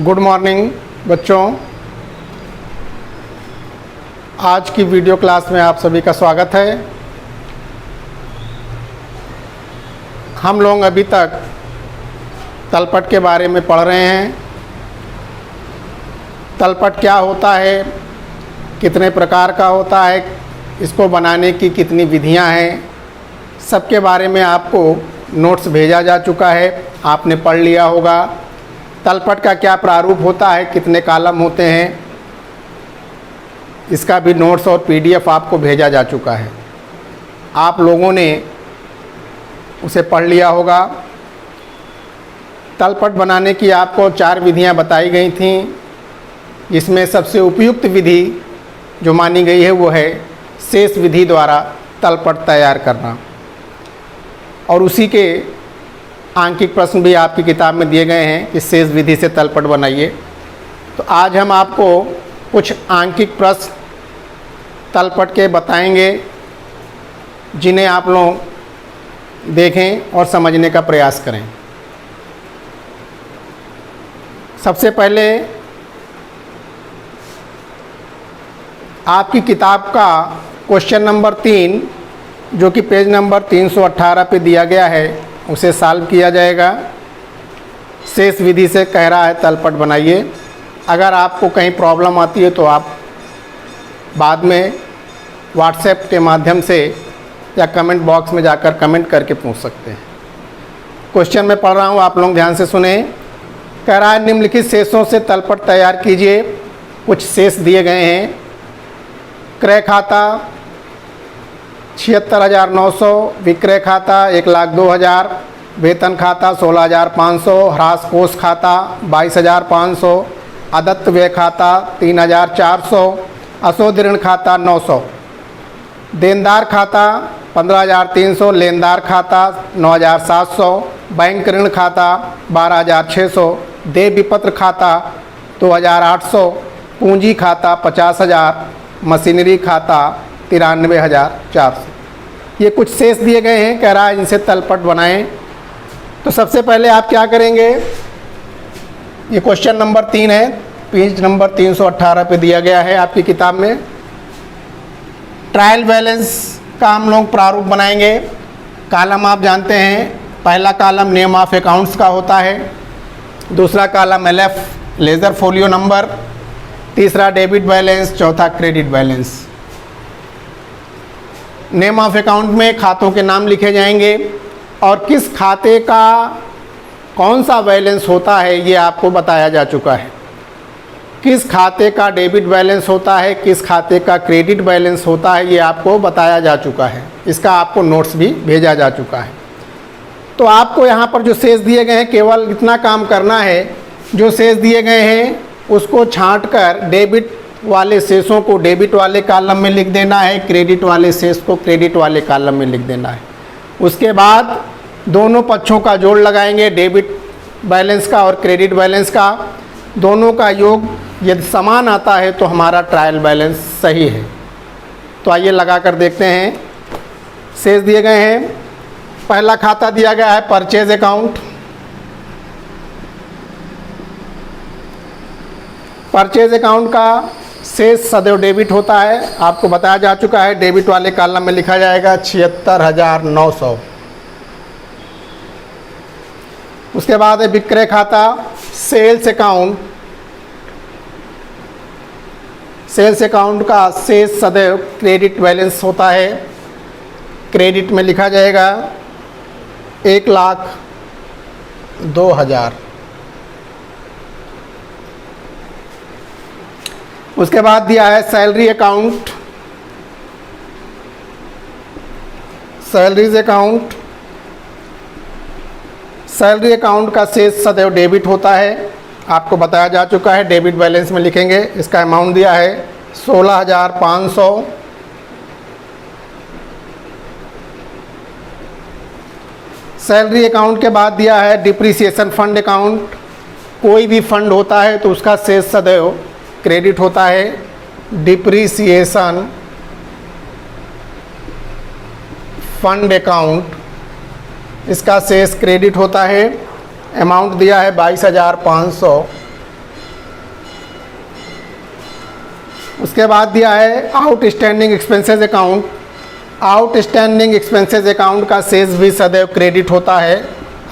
Good morning बच्चों। आज की वीडियो क्लास में आप सभी का स्वागत है। हम लोग अभी तक तलपट के बारे में पढ़ रहे हैं। तलपट क्या होता है, कितने प्रकार का होता है, इसको बनाने की कितनी विधियां हैं, सबके बारे में आपको नोट्स भेजा जा चुका है, आपने पढ़ लिया होगा। तलपट का क्या प्रारूप होता है, कितने कॉलम होते हैं, इसका भी नोट्स और पीडीएफ आपको भेजा जा चुका है। आप लोगों ने उसे पढ़ लिया होगा। तलपट बनाने की आपको 4 विधियां बताई गई थीं। इसमें सबसे उपयुक्त विधि जो मानी गई है वो है शेष विधि द्वारा तलपट तैयार करना, और उसी के आंकिक प्रश्न भी आपकी किताब में दिए गए हैं कि शेष विधि से तलपट बनाइए। तो आज हम आपको कुछ आंकिक प्रश्न तलपट के बताएंगे, जिन्हें आप लोग देखें और समझने का प्रयास करें। सबसे पहले आपकी किताब का क्वेश्चन नंबर 3 जो कि पेज नंबर 318 पे दिया गया है, उसे सॉल्व किया जाएगा। शेष विधि से कह रहा है तलपट बनाइए। अगर आपको कहीं प्रॉब्लम आती है तो आप बाद में व्हाट्सएप के माध्यम से या कमेंट बॉक्स में जाकर कमेंट करके पूछ सकते हैं। क्वेश्चन मैं पढ़ रहा हूँ, आप लोग ध्यान से सुने। कह रहा है निम्नलिखित शेषों से तलपट तैयार कीजिए। कुछ शेष दिए गए हैं। क्रय खाता 76,900, विक्रय खाता 1,02,000, वेतन खाता 16,500, ह्रास कोष खाता 22,500, अदत्त व्यय खाता 3,400, अशोध ऋण खाता 900, देनदार खाता 15,300, लेनदार खाता 9,700, बैंक ऋण खाता 12,600, देय विपत्र खाता 2,800, पूंजी खाता 50,000, मशीनरी खाता 93,400। ये कुछ शेष दिए गए हैं। कह रहा है इनसे तलपट बनाएं। तो सबसे पहले आप क्या करेंगे, ये क्वेश्चन नंबर 3 है, पेज नंबर 318 पे दिया गया है आपकी किताब में। ट्रायल बैलेंस का हम लोग प्रारूप बनाएंगे। कॉलम आप जानते हैं, पहला कॉलम नेम ऑफ अकाउंट्स का होता है, दूसरा column LF ledger folio number, तीसरा डेबिट बैलेंस, चौथा credit balance. Name of account में खातों के नाम लिखे जाएंगे और किस खाते का कौन सा बैलेंस होता है ये आपको बताया जा चुका है। किस खाते का डेबिट बैलेंस होता है, किस खाते का क्रेडिट बैलेंस होता है, ये आपको बताया जा चुका है। इसका आपको नोट्स भी भेजा जा चुका है। तो आपको यहाँ पर जो शेष दिए गए हैं, केवल इतना काम करना है, जो शेष दिए गए हैं उसको छांट कर डेबिट वाले शेषों को डेबिट वाले कॉलम में लिख देना है, क्रेडिट वाले शेष को क्रेडिट वाले कॉलम में लिख देना है। उसके बाद दोनों पक्षों का जोड़ लगाएंगे, डेबिट बैलेंस का और क्रेडिट बैलेंस का। दोनों का योग यदि समान आता है तो हमारा ट्रायल बैलेंस सही है। तो आइए लगा कर देखते हैं। शेष दिए गए हैं। पहला खाता दिया गया है परचेज अकाउंट। परचेज अकाउंट का शेष सदैव डेबिट होता है, आपको बताया जा चुका है। डेबिट वाले कॉलम में लिखा जाएगा 76,900। उसके बाद है विक्रय खाता, सेल्स अकाउंट। सेल्स अकाउंट का शेष सदैव क्रेडिट बैलेंस होता है, क्रेडिट में लिखा जाएगा 1,02,000। उसके बाद दिया है salary account. Salaries account, salary account का शेष सदैव डेबिट होता है, आपको बताया जा चुका है। डेबिट बैलेंस में लिखेंगे। इसका अमाउंट दिया है 16,500। सैलरी अकाउंट के बाद दिया है डिप्रिसिएशन फंड अकाउंट। कोई भी फंड होता है तो उसका शेष सदैव क्रेडिट होता है। डिप्रिसिएशन फंड अकाउंट, इसका शेष क्रेडिट होता है। अमाउंट दिया है 22,500। उसके बाद दिया है outstanding expenses account. Outstanding expenses account का शेष भी सदैव क्रेडिट होता है।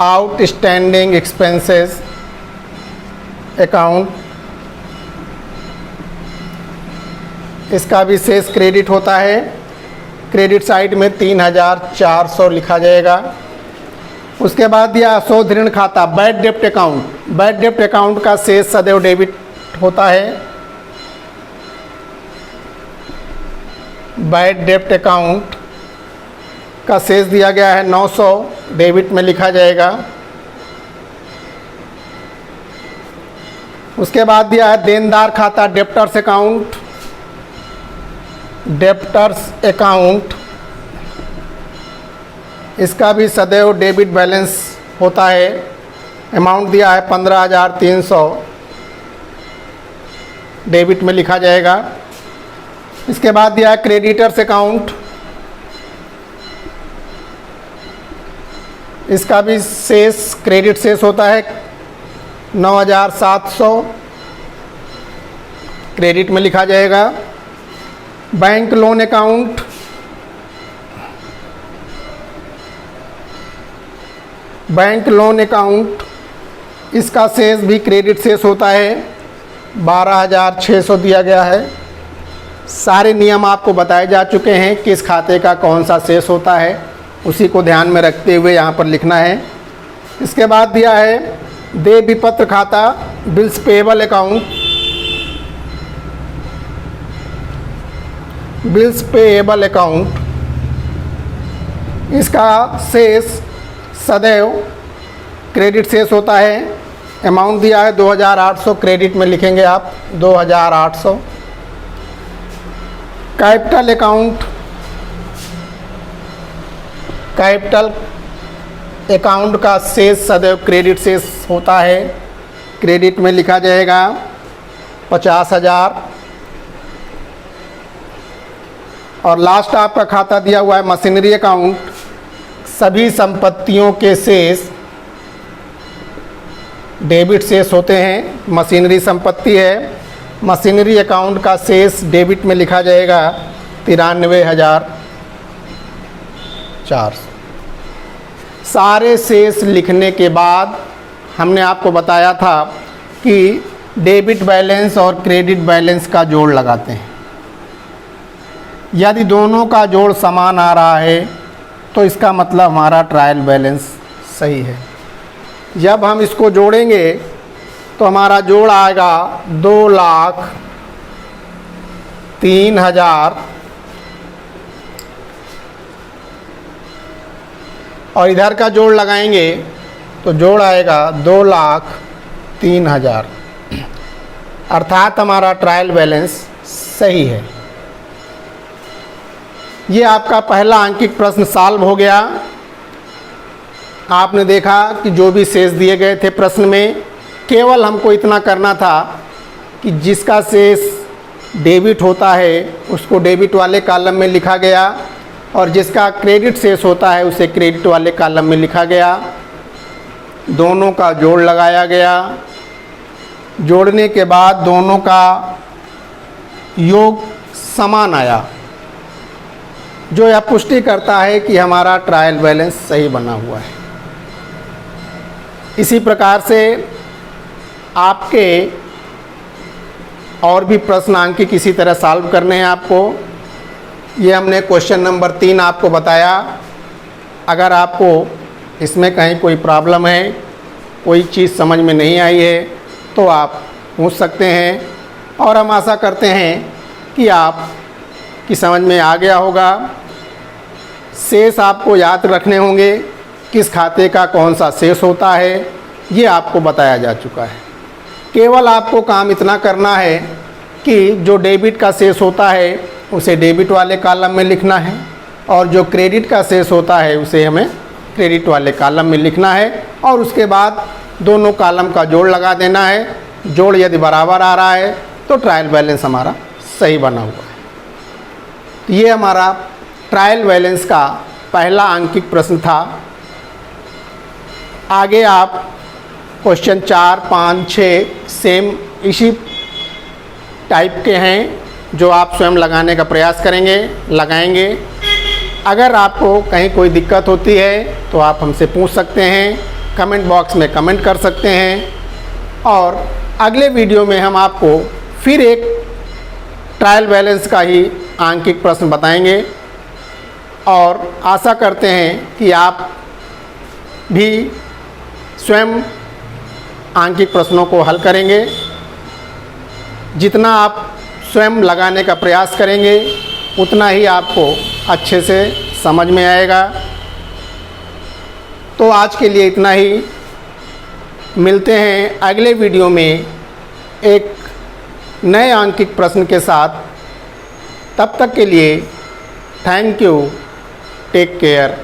आउटस्टैंडिंग एक्सपेंसेस अकाउंट, इसका भी शेष क्रेडिट होता है। क्रेडिट साइड में 3400 लिखा जाएगा। उसके बाद दिया अशोध ऋण खाता, बैड डेप्ट अकाउंट। बैड डेप्ट अकाउंट का शेष सदैव डेबिट होता है। बैड डेप्ट अकाउंट का शेष दिया गया है 900, डेबिट में लिखा जाएगा। उसके बाद दिया है देनदार खाता, डेप्टर्स अकाउंट। डेप्टर्स अकाउंट, इसका भी सदैव डेबिट बैलेंस होता है। अमाउंट दिया है 15,300, डेबिट में लिखा जाएगा। इसके बाद दिया है क्रेडिटर्स अकाउंट, इसका भी शेष क्रेडिट शेष होता है 9,700, क्रेडिट में लिखा जाएगा। Bank loan account, bank loan account, इसका शेष भी क्रेडिट शेष होता है 12,600 दिया गया है। सारे नियम आपको बताए जा चुके हैं, किस खाते का कौन सा शेष होता है, उसी को ध्यान में रखते हुए यहाँ पर लिखना है। इसके बाद दिया है देय विपत्र खाता, bills payable account. Bills payable account, इसका शेष सदैव क्रेडिट शेष होता है। अमाउंट दिया है 2,800, क्रेडिट में लिखेंगे आप 2,800। कैपिटल अकाउंट, कैपिटल अकाउंट का शेष सदैव क्रेडिट शेष होता है। क्रेडिट में लिखा जाएगा 50,000। और लास्ट आपका खाता दिया हुआ है मशीनरी अकाउंट। सभी संपत्तियों के शेष डेबिट शेष होते हैं। मशीनरी संपत्ति है, मशीनरी अकाउंट का शेष डेबिट में लिखा जाएगा 93,400। सारे शेष लिखने के बाद हमने आपको बताया था कि डेबिट बैलेंस और क्रेडिट बैलेंस का जोड़ लगाते हैं। यदि दोनों का जोड़ समान आ रहा है तो इसका मतलब हमारा ट्रायल बैलेंस सही है। जब हम इसको जोड़ेंगे तो हमारा जोड़ आएगा 2,03,000 और इधर का जोड़ लगाएंगे तो जोड़ आएगा 2,03,000, अर्थात हमारा ट्रायल बैलेंस सही है। ये आपका पहला अंकित प्रश्न सॉल्व हो गया। आपने देखा कि जो भी शेष दिए गए थे प्रश्न में, केवल हमको इतना करना था कि जिसका शेष डेबिट होता है उसको डेबिट वाले कॉलम में लिखा गया और जिसका क्रेडिट शेष होता है उसे क्रेडिट वाले कॉलम में लिखा गया। दोनों का जोड़ लगाया गया। जोड़ने के बाद दोनों का योग समान आया, जो यह पुष्टि करता है कि हमारा ट्रायल बैलेंस सही बना हुआ है। इसी प्रकार से आपके और भी प्रश्न अंकित इसी तरह सॉल्व करने हैं आपको। ये हमने क्वेश्चन नंबर 3 आपको बताया। अगर आपको इसमें कहीं कोई प्रॉब्लम है, कोई चीज़ समझ में नहीं आई है तो आप पूछ सकते हैं और हम आशा करते हैं कि आप की समझ में आ गया होगा। शेष आपको याद रखने होंगे, किस खाते का कौन सा शेष होता है ये आपको बताया जा चुका है। केवल आपको काम इतना करना है कि जो डेबिट का शेष होता है उसे डेबिट वाले कॉलम में लिखना है और जो क्रेडिट का शेष होता है उसे हमें क्रेडिट वाले कॉलम में लिखना है और उसके बाद दोनों कॉलम का जोड़ लगा देना है। जोड़ यदि बराबर आ रहा है तो ट्रायल बैलेंस हमारा सही बना हुआ है। ये हमारा ट्रायल बैलेंस का पहला अंकित प्रश्न था। आगे आप क्वेश्चन 4, 5, 6 सेम इसी टाइप के हैं जो आप स्वयं लगाने का प्रयास करेंगे, लगाएंगे। अगर आपको कहीं कोई दिक्कत होती है तो आप हमसे पूछ सकते हैं, कमेंट बॉक्स में कमेंट कर सकते हैं। और अगले वीडियो में हम आपको फिर एक ट्रायल बैलेंस का ही आंकिक प्रश्न बताएंगे और आशा करते हैं कि आप भी स्वयं आंकिक प्रश्नों को हल करेंगे। जितना आप स्वयं लगाने का प्रयास करेंगे उतना ही आपको अच्छे से समझ में आएगा। तो आज के लिए इतना ही। मिलते हैं अगले वीडियो में एक नए आंकिक प्रश्न के साथ। तब तक के लिए थैंक यू, टेक केयर।